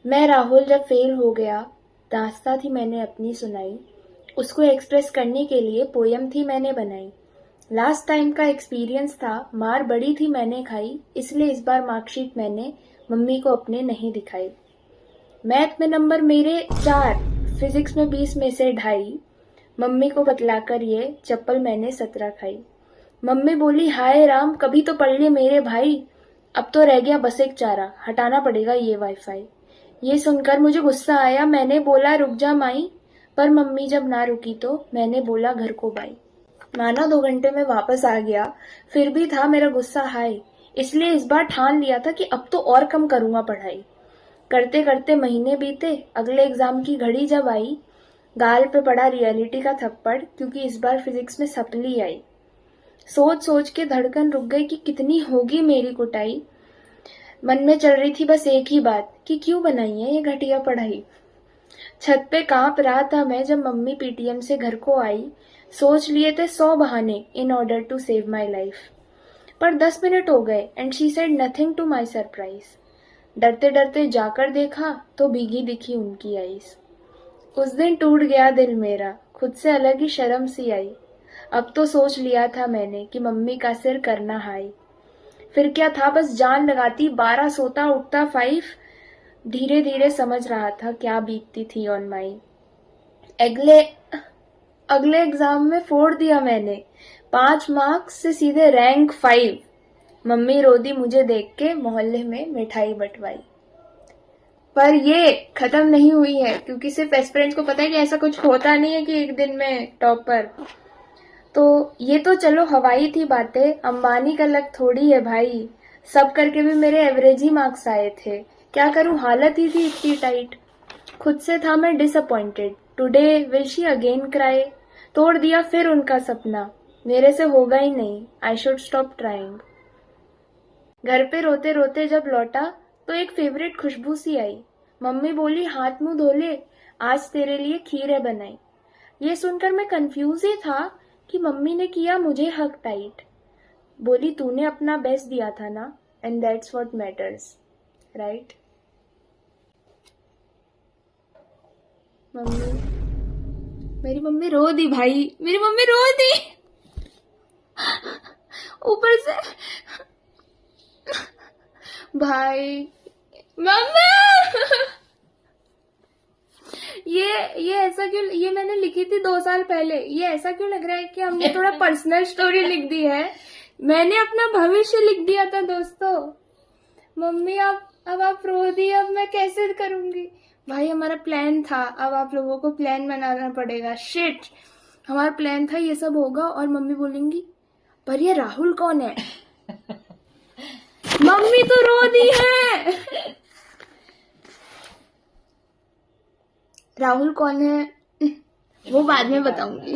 मैं राहुल जब फेल हो गया, दास्तां थी मैंने अपनी सुनाई, उसको एक्सप्रेस करने के लिए पोयम थी मैंने बनाई। लास्ट टाइम का एक्सपीरियंस था, मार बड़ी थी मैंने खाई, इसलिए इस बार मार्कशीट मैंने मम्मी को अपने नहीं दिखाई। मैथ में नंबर मेरे 4, फिजिक्स में 20 में से 2.5, मम्मी को बतलाकर ये चप्पल मैंने 17 खाई। मम्मी बोली हाय राम कभी तो पढ़ लिए मेरे भाई, अब तो रह गया बस एक चारा, हटाना पड़ेगा ये वाईफाई। ये सुनकर मुझे गुस्सा आया, मैंने बोला रुक जा माई, पर मम्मी जब ना रुकी तो मैंने बोला घर को बाई। माना 2 घंटे में वापस आ गया, फिर भी था मेरा गुस्सा हाई, इसलिए इस बार ठान लिया था कि अब तो और कम करूंगा पढ़ाई। करते करते महीने बीते, अगले एग्जाम की घड़ी जब आई, गाल पे पड़ा रियलिटी का थप्पड़, क्योंकि इस बार फिजिक्स में सप्ली आई। सोच सोच के धड़कन रुक गई कि कितनी होगी मेरी कुटाई। मन में चल रही थी बस एक ही बात कि क्यों बनाई है ये घटिया पढ़ाई। छत पे कांप रहा था मैं जब मम्मी पीटीएम से घर को आई। सोच लिए थे 100 बहाने in order to save my life, पर 10 मिनट हो गए and she said nothing to my surprise. डरते डरते जाकर देखा तो भीगी दिखी उनकी आईज। उस दिन टूट गया दिल मेरा, खुद से अलग ही शर्म सी आई। अब तो सोच लिया था मैंने कि मम्मी का सिर करना हाई। फिर क्या था बस जान लगाती 12, सोता उठता 5। धीरे धीरे समझ रहा था क्या बीतती थी ऑन माई। अगले अगले एग्जाम में फोड़ दिया मैंने, 5 मार्क्स से सीधे रैंक 5। मम्मी रो दी मुझे देख के, मोहल्ले में मिठाई बंटवाई। पर ये खत्म नहीं हुई है, क्योंकि सिर्फ एस्पिरेंट्स को पता है कि ऐसा कुछ होता नहीं है कि एक दिन में टॉपर। तो ये तो चलो हवाई थी बातें, अंबानी का लक थोड़ी है भाई। सब करके भी मेरे एवरेज ही मार्क्स आए थे, क्या करूं हालत ही थी इतनी टाइट। खुद से था मैं disappointed, today will she again cry. तोड़ दिया फिर उनका सपना, मेरे से होगा ही नहीं, आई शुड स्टॉप ट्राइंग। घर पे रोते रोते जब लौटा तो एक फेवरेट खुशबू सी आई। मम्मी बोली हाथ मुंह धो ले, आज तेरे लिए खीर बनाई। ये सुनकर मैं कंफ्यूज ही था कि मम्मी ने किया मुझे हक टाइट। बोली तूने अपना बेस्ट दिया था ना, and that's what matters, right. Mummy, मेरी मम्मी रो दी भाई, मेरी मम्मी रो दी ऊपर से भाई। मम्मा ये ऐसा क्यों, ये मैंने लिखी थी 2 साल पहले, ये ऐसा क्यों लग रहा है कि हमने थोड़ा पर्सनल स्टोरी लिख दी है। मैंने अपना भविष्य लिख दिया था दोस्तों। मम्मी अब आप रो दी, अब मैं कैसे करूंगी। भाई हमारा प्लान था, अब आप लोगों को प्लान बनाना पड़ेगा। शिट, हमारा प्लान था ये सब होगा और मम्मी बोलेंगी पर ये राहुल कौन है। मम्मी तो रो दी है। राहुल कौन है वो बाद में बताऊंगी।